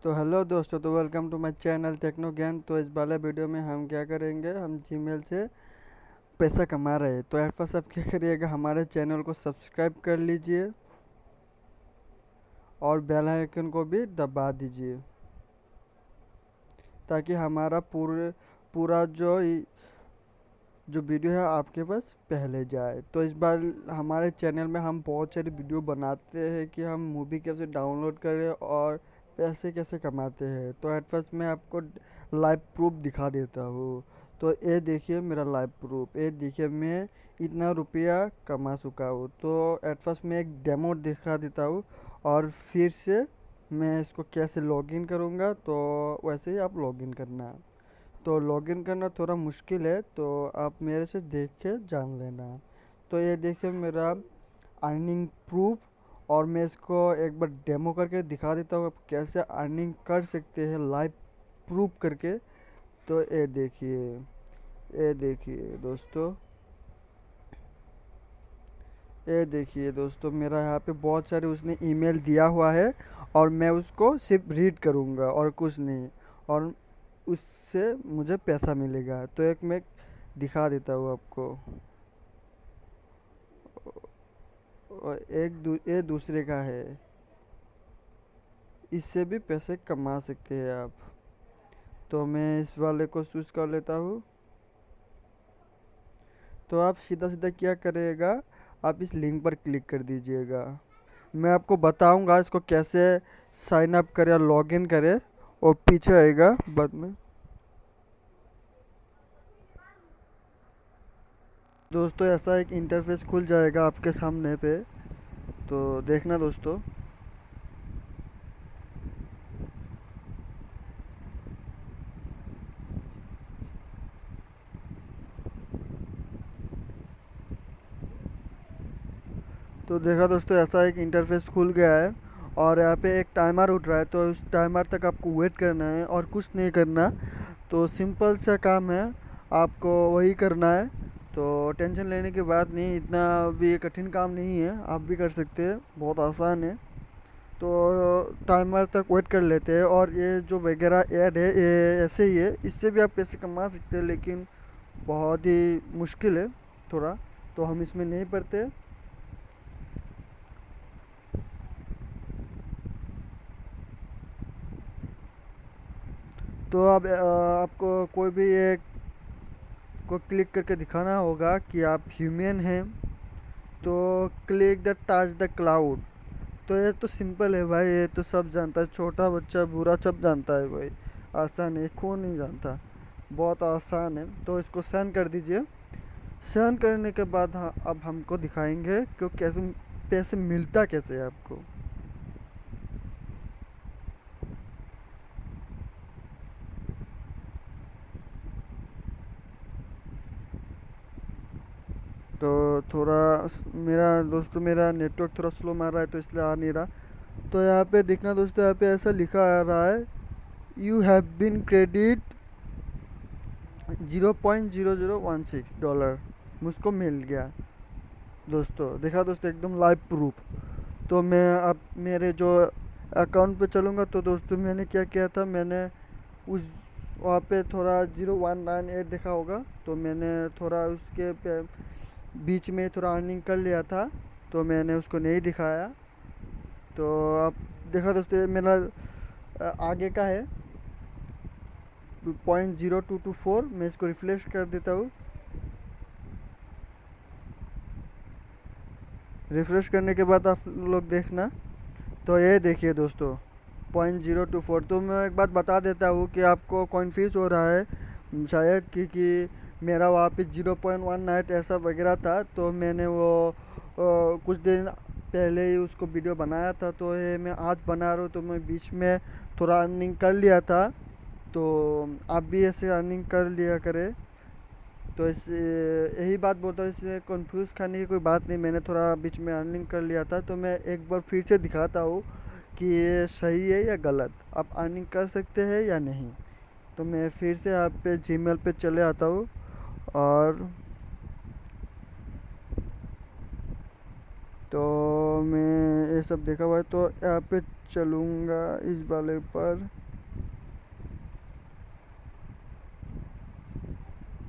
तो हेलो दोस्तों, तो welcome to my channel techno Gyan. तो इस वाले वीडियो में हम क्या करेंगे, हम जीमेल से पैसा कमा रहे हैं। तो एट फर्स्ट आप क्या करिएगा, हमारे चैनल को सब्सक्राइब कर लीजिए और बेल आइकन को भी दबा दीजिए ताकि हमारा पूरा जो वीडियो है आपके पास पहले जाए। तो इस बार हमारे चैनल में हम बहुत सारी वीडियो बनाते हैं कि हम मूवी कैसे डाउनलोड करें और पैसे कैसे कमाते हैं। तो एट फर्स्ट मैं आपको लाइव प्रूफ दिखा देता हूँ। तो ये देखिए मेरा लाइव प्रूफ, ये देखिए मैं इतना रुपया कमा चुका हूँ। तो एट फर्स्ट मैं एक डेमो दिखा देता हूँ और फिर से मैं इसको कैसे लॉगिन करूँगा, तो वैसे ही आप लॉगिन करना। तो लॉगिन करना थोड़ा मुश्किल है, तो आप मेरे से देख के जान लेना। तो ये देखिए मेरा अर्निंग प्रूफ, और मैं इसको एक बार डेमो करके दिखा देता हूँ आप कैसे अर्निंग कर सकते हैं लाइव प्रूफ करके। तो ये देखिए दोस्तों, ये देखिए दोस्तों, मेरा यहाँ पे बहुत सारे उसने ईमेल दिया हुआ है और मैं उसको सिर्फ रीड करूँगा और कुछ नहीं, और उससे मुझे पैसा मिलेगा। तो एक मैं दिखा देता हूँ आपको, और ये दूसरे का है, इससे भी पैसे कमा सकते हैं आप। तो मैं इस वाले को चूज कर लेता हूँ। तो आप सीधा सीधा क्या करिएगा, आप इस लिंक पर क्लिक कर दीजिएगा। मैं आपको बताऊंगा इसको कैसे साइन अप करें और लॉगिन करें, और पीछे आएगा बाद में। दोस्तों ऐसा एक इंटरफेस खुल जाएगा आपके सामने पे, तो देखना दोस्तों। तो देखा दोस्तों, ऐसा एक इंटरफेस खुल गया है और यहाँ पे एक टाइमर उठ रहा है। तो उस टाइमर तक आपको वेट करना है और कुछ नहीं करना। तो सिंपल सा काम है, आपको वही करना है। तो टेंशन लेने की बात नहीं, इतना भी कठिन काम नहीं है, आप भी कर सकते हैं, बहुत आसान है। तो टाइमर तक वेट कर लेते हैं, और ये जो वगैरह ऐड है ये ऐसे ही है, इससे भी आप पैसे कमा सकते हैं, लेकिन बहुत ही मुश्किल है थोड़ा। तो हम इसमें नहीं पढ़ते। तो अब आपको कोई भी एक को क्लिक करके दिखाना होगा कि आप ह्यूमन हैं। तो click the touch the cloud. तो ये तो सिंपल है भाई, ये तो सब जानता है, छोटा बच्चा बूढ़ा सब जानता है भाई। आसान है, कौन नहीं जानता, बहुत आसान है। तो इसको सेंड कर दीजिए। सेंड करने के बाद हाँ, अब हमको दिखाएंगे कि कैसे पैसे मिलता कैसे है आपको। तो थोड़ा मेरा दोस्तों, मेरा नेटवर्क थोड़ा स्लो मार रहा है तो इसलिए आ नहीं रहा। तो यहाँ पे देखना दोस्तों, यहाँ पे ऐसा लिखा आ रहा है, यू हैव बीन क्रेडिट $0.0016 मुझको मिल गया। दोस्तों देखा दोस्तों, एकदम लाइव प्रूफ। तो मैं अब मेरे जो अकाउंट पे चलूँगा, तो दोस्तों मैंने क्या किया था, मैंने उस वहाँ पे थोड़ा 0198 देखा होगा, तो मैंने थोड़ा उसके बीच में थोड़ा अर्निंग कर लिया था, तो मैंने उसको नहीं दिखाया। तो आप देखा दोस्तों, ये मेरा आगे का है 0.0224। मैं इसको रिफ्रेश कर देता हूँ। रिफ्रेश करने के बाद आप लोग देखना। तो ये देखिए दोस्तों, 0.024। तो मैं एक बात बता देता हूँ कि आपको कन्फ्यूज़ हो रहा है शायद, क्योंकि मेरा वहाँ पे 0.18 ऐसा वगैरह था। तो मैंने वो कुछ दिन पहले ही उसको वीडियो बनाया था, तो ये मैं आज बना रहा हूँ। तो मैं बीच में थोड़ा अर्निंग कर लिया था, तो आप भी ऐसे अर्निंग कर लिया करें। तो इस यही बात बोलता हूँ, इसमें कंफ्यूज खाने की कोई बात नहीं। मैंने थोड़ा बीच में अर्निंग कर लिया था, तो मैं एक बार फिर से दिखाता हूँ कि ये सही है या गलत, आप अर्निंग कर सकते हैं या नहीं। तो मैं फिर से आप पे जीमेल पे चले आता हूँ, और तो मैं ये सब देखा हुआ है, तो यहाँ पे चलूँगा इस वाले पर।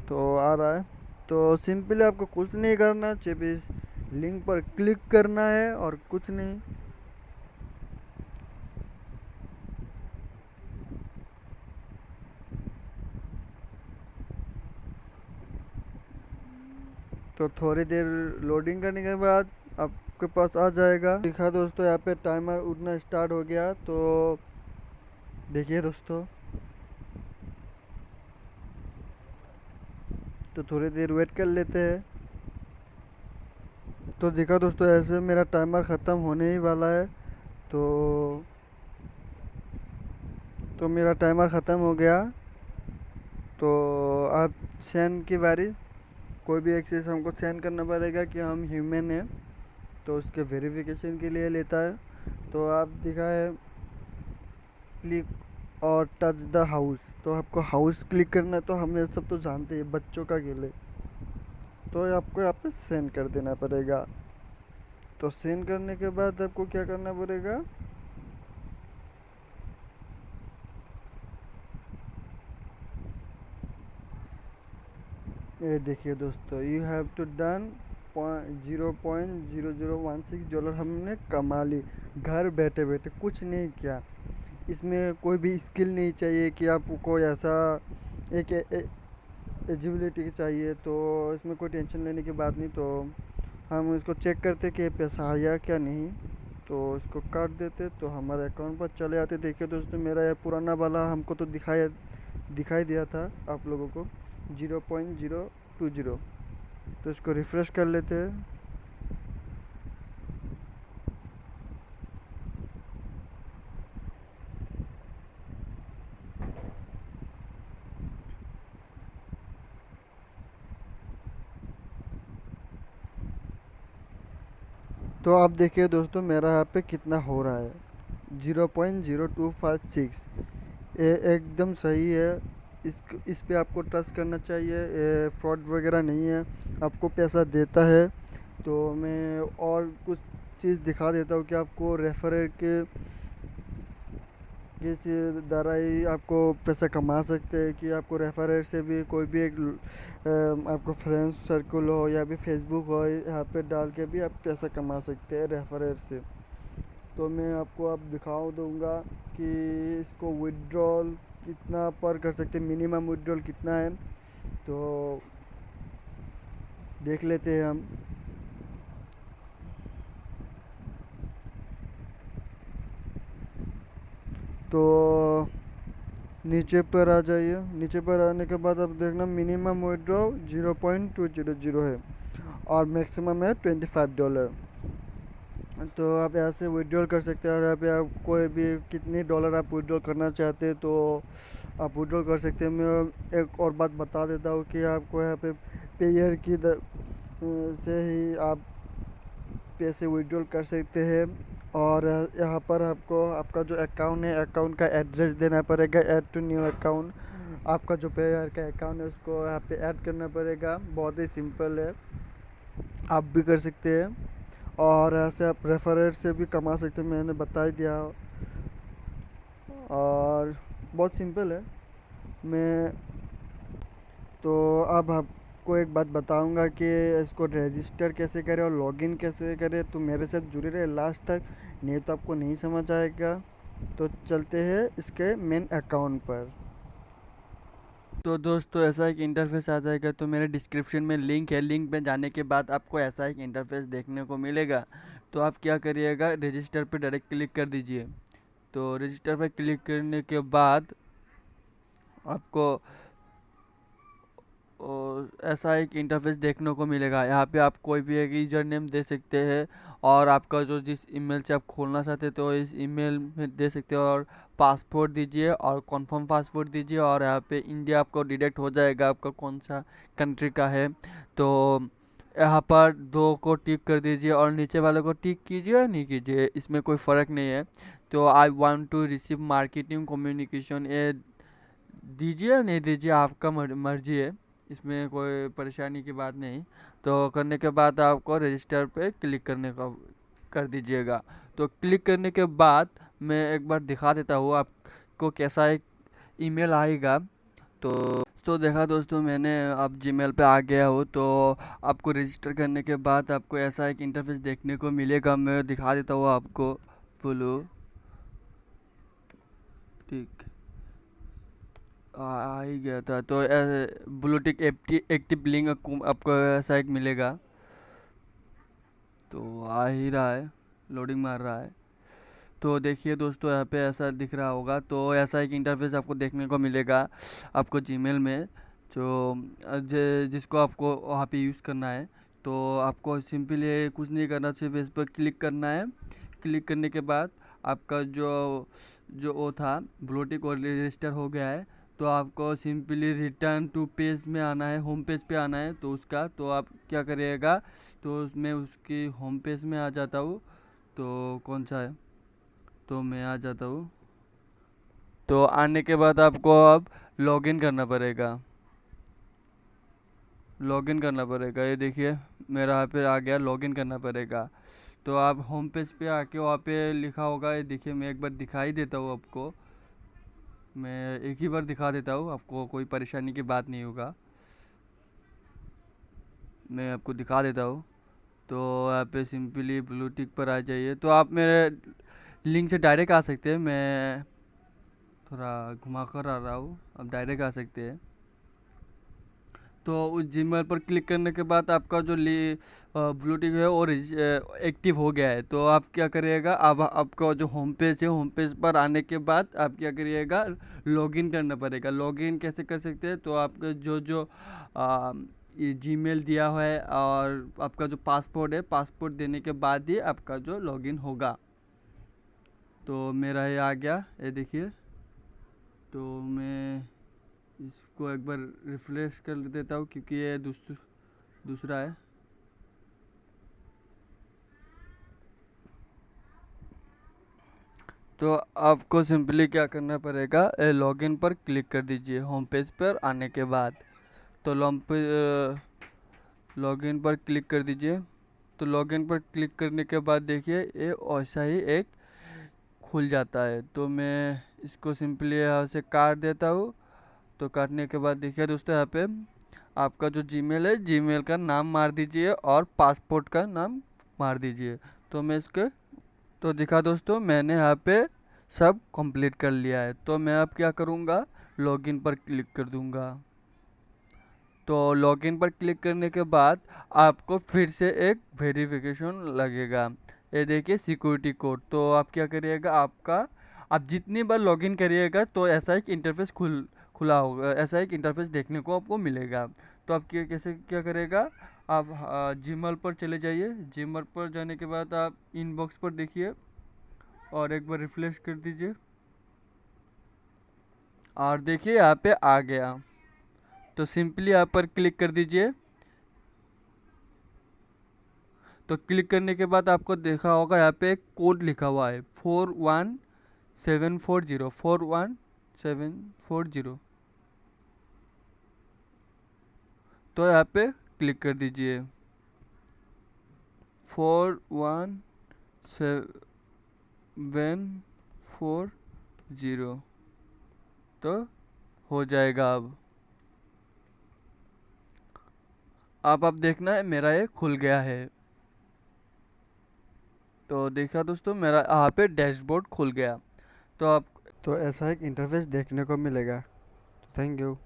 तो आ रहा है। तो सिंपली आपको कुछ नहीं करना, सिर्फ इस लिंक पर क्लिक करना है और कुछ नहीं। तो थोड़ी देर लोडिंग करने के बाद आपके पास आ जाएगा। देखा दोस्तों, यहाँ पे टाइमर उड़ना स्टार्ट हो गया। तो देखिए दोस्तों, तो थोड़ी देर वेट कर लेते हैं। तो देखा दोस्तों, ऐसे मेरा टाइमर ख़त्म होने ही वाला है। तो मेरा टाइमर ख़त्म हो गया। तो आप सेंड की बारी, कोई भी एक चीज़ हमको सेंड करना पड़ेगा कि हम ह्यूमन हैं, तो उसके वेरिफिकेशन के लिए लेता है। तो आप दिखा है क्लिक और टच द हाउस, तो आपको हाउस क्लिक करना है। तो हम ये सब तो जानते हैं, बच्चों का खेल है। तो आपको यहाँ पे सेंड कर देना पड़ेगा। तो सेंड करने के बाद आपको क्या करना पड़ेगा, ये देखिए दोस्तों, यू हैव टू डन $0.0016 हमने कमा ली घर बैठे बैठे, कुछ नहीं किया। इसमें कोई भी स्किल नहीं चाहिए कि आपको कोई ऐसा एक एजिबिलिटी चाहिए। तो इसमें कोई टेंशन लेने की बात नहीं। तो हम इसको चेक करते कि पैसा आया क्या नहीं। तो इसको काट देते तो हमारे अकाउंट पर चले आते। देखिए दोस्तों, मेरा ये पुराना वाला हमको तो दिखाई दिया था आप लोगों को 0.020। तो इसको रिफ़्रेश कर लेते हैं। तो आप देखिए दोस्तों, मेरा यहाँ पे कितना हो रहा है, 0.0256। ये एकदम सही है। इस पे आपको ट्रस्ट करना चाहिए। ये फ्रॉड वगैरह नहीं है, आपको पैसा देता है। तो मैं और कुछ चीज़ दिखा देता हूँ कि आपको रेफरल के किस द्वारा ही आपको पैसा कमा सकते हैं। कि आपको रेफरल से भी कोई भी एक आपको फ्रेंड्स सर्कल हो या भी फेसबुक हो, यहाँ पे डाल के भी आप पैसा कमा सकते हैं रेफरल से। तो मैं आपको अब दिखाऊँ दूँगा कि इसको विड्रॉल कितना पर कर सकते हैं, मिनिमम विड्रॉल कितना है। तो देख लेते हैं हम। तो नीचे पर आ जाइए। नीचे पर आने के बाद अब देखना मिनिमम विड्रॉ 0.200 है और मैक्सिमम है $25। तो आप यहाँ से विड्रॉल कर सकते हैं। और यहाँ पे आप कोई भी कितने डॉलर आप विड्रॉल करना चाहते हैं तो आप विड्रॉल कर सकते हैं। मैं एक और बात बता देता हूँ कि आपको यहाँ पे पेयर की से ही आप पैसे विड्रॉल कर सकते हैं। और यहाँ पर आपको आपका जो अकाउंट है, अकाउंट का एड्रेस देना पड़ेगा। ऐड टू न्यू अकाउंट, आपका जो पेयर का अकाउंट है उसको यहाँ पे ऐड करना पड़ेगा। बहुत ही सिंपल है, आप भी कर सकते हैं। और ऐसे आप रेफरल से भी कमा सकते हैं, मैंने बता ही दिया। और बहुत सिंपल है। मैं तो अब आपको एक बात बताऊंगा कि इसको रजिस्टर कैसे करें और लॉगिन कैसे करें। तो मेरे साथ जुड़े रहे लास्ट तक, नहीं तो आपको नहीं समझ आएगा। तो चलते हैं इसके मेन अकाउंट पर। तो दोस्तों, ऐसा एक इंटरफेस आ जाएगा। तो मेरे डिस्क्रिप्शन में लिंक है, लिंक पे जाने के बाद आपको ऐसा एक इंटरफेस देखने को मिलेगा। तो आप क्या करिएगा, रजिस्टर पे डायरेक्ट क्लिक कर दीजिए। तो रजिस्टर पे क्लिक करने के बाद आपको ऐसा एक इंटरफेस देखने को मिलेगा। यहाँ पे आप कोई भी एक यूजर नेम दे सकते हैं और आपका जो जिस ईमेल से आप खोलना चाहते तो इस ईमेल में दे सकते हो। और पासपोर्ट दीजिए और कंफर्म पासपोर्ट दीजिए। और यहाँ पे इंडिया आपको डिटेक्ट हो जाएगा, आपका कौन सा कंट्री का है। तो यहाँ पर दो को टिक कर दीजिए और नीचे वाले को टिक कीजिए या नहीं कीजिए, इसमें कोई फ़र्क नहीं है। तो I want to receive marketing communication, ये दीजिए या नहीं दीजिए, आपका मर्जी है, इसमें कोई परेशानी की बात नहीं। तो करने के बाद आपको रजिस्टर पे क्लिक कर दीजिएगा। तो क्लिक करने के बाद मैं एक बार दिखा देता हूँ आपको कैसा एक ईमेल आएगा। तो देखा दोस्तों, मैंने अब जीमेल पे आ गया हूँ। तो आपको रजिस्टर करने के बाद आपको ऐसा एक इंटरफेस देखने को मिलेगा। मैं दिखा देता हूँ आपको। बोलो, ठीक, आ ही गया था। तो ब्लूटिक एक्टिव लिंक आपको ऐसा एक मिलेगा। तो आ ही रहा है, लोडिंग मार रहा है। तो देखिए दोस्तों, यहाँ पे ऐसा दिख रहा होगा। तो ऐसा एक इंटरफेस आपको देखने को मिलेगा आपको जीमेल में, जो जिसको आपको वहाँ पे यूज़ करना है। तो आपको सिंपली कुछ नहीं करना, सिर्फ इस पर क्लिक करना है। क्लिक करने के बाद आपका जो जो वो था ब्लूटिक और रजिस्टर हो गया है। तो आपको सिंपली रिटर्न टू पेज में आना है, होम पेज पे आना है। तो उसका तो आप क्या करिएगा, तो उसमें उसकी होम पेज में आ जाता हूँ। तो कौन सा है, तो मैं आ जाता हूँ। तो आने के बाद आपको अब लॉगिन करना पड़ेगा। लॉगिन करना पड़ेगा, ये देखिए मेरा यहाँ पे आ गया, लॉगिन करना पड़ेगा। तो आप होम पेज पे आके वहाँ पे लिखा होगा, ये देखिए मैं एक बार दिखाई देता हूँ आपको। मैं एक ही बार दिखा देता हूँ, आपको कोई परेशानी की बात नहीं होगा। मैं आपको दिखा देता हूँ। तो यहाँ पे सिंपली ब्लूटिक पर आ जाइए। तो आप मेरे लिंक से डायरेक्ट आ सकते हैं। मैं थोड़ा घुमा कर आ रहा हूँ, आप डायरेक्ट आ सकते हैं। तो उस जीमेल पर क्लिक करने के बाद आपका जो ब्लूटिक है वो एक्टिव हो गया है। तो आप क्या करिएगा, अब आपका जो होम पेज है, होम पेज पर आने के बाद आप क्या करिएगा, लॉगिन करना पड़ेगा। लॉगिन कैसे कर सकते हैं, तो आपका जो जो आ, ये जीमेल दिया हुआ है और आपका जो पासपोर्ट है, पासपोर्ट देने के बाद ही आपका जो लॉगिन होगा। तो मेरा ये आ गया, ये देखिए। तो मैं इसको एक बार रिफ्रेश कर देता हूँ, क्योंकि ये दूसरा है। तो आपको सिंपली क्या करना पड़ेगा, लॉगिन पर क्लिक कर दीजिए होम पेज पर आने के बाद। तो लॉगिन पर क्लिक कर दीजिए। तो लॉगिन पर क्लिक करने के बाद देखिए ये ऐसा ही एक खुल जाता है। तो मैं इसको सिंपली यहाँ से काट देता हूँ। तो काटने के बाद देखिए दोस्तों, यहाँ पे आपका जो जीमेल है, जीमेल का नाम मार दीजिए और पासपोर्ट का नाम मार दीजिए। तो मैं इसके तो दिखा दोस्तों, मैंने यहाँ पे सब कंप्लीट कर लिया है। तो मैं अब क्या करूँगा, लॉगिन पर क्लिक कर दूँगा। तो लॉगिन पर क्लिक करने के बाद आपको फिर से एक वेरिफिकेशन लगेगा। ये देखिए सिक्योरिटी कोड। तो आप क्या करिएगा, आप जितनी बार लॉगिन करिएगा तो ऐसा एक इंटरफेस खुला होगा, ऐसा एक इंटरफेस देखने को आपको मिलेगा। तो आप कैसे क्या करेगा, आप जीमेल पर चले जाइए। जीमेल पर जाने के बाद आप इनबॉक्स पर देखिए और एक बार रिफ्रेश कर दीजिए और देखिए यहाँ पे आ गया। तो सिंपली यहाँ पर क्लिक कर दीजिए। तो क्लिक करने के बाद आपको देखा होगा यहाँ पे एक कोड लिखा हुआ है 41740 41740। तो यहाँ पे क्लिक कर दीजिए 41740। तो हो जाएगा। अब देखना है, मेरा ये खुल गया है। तो देखा दोस्तों, मेरा यहाँ पे डैशबोर्ड खुल गया। तो आप तो ऐसा एक इंटरफेस देखने को मिलेगा। Thank you.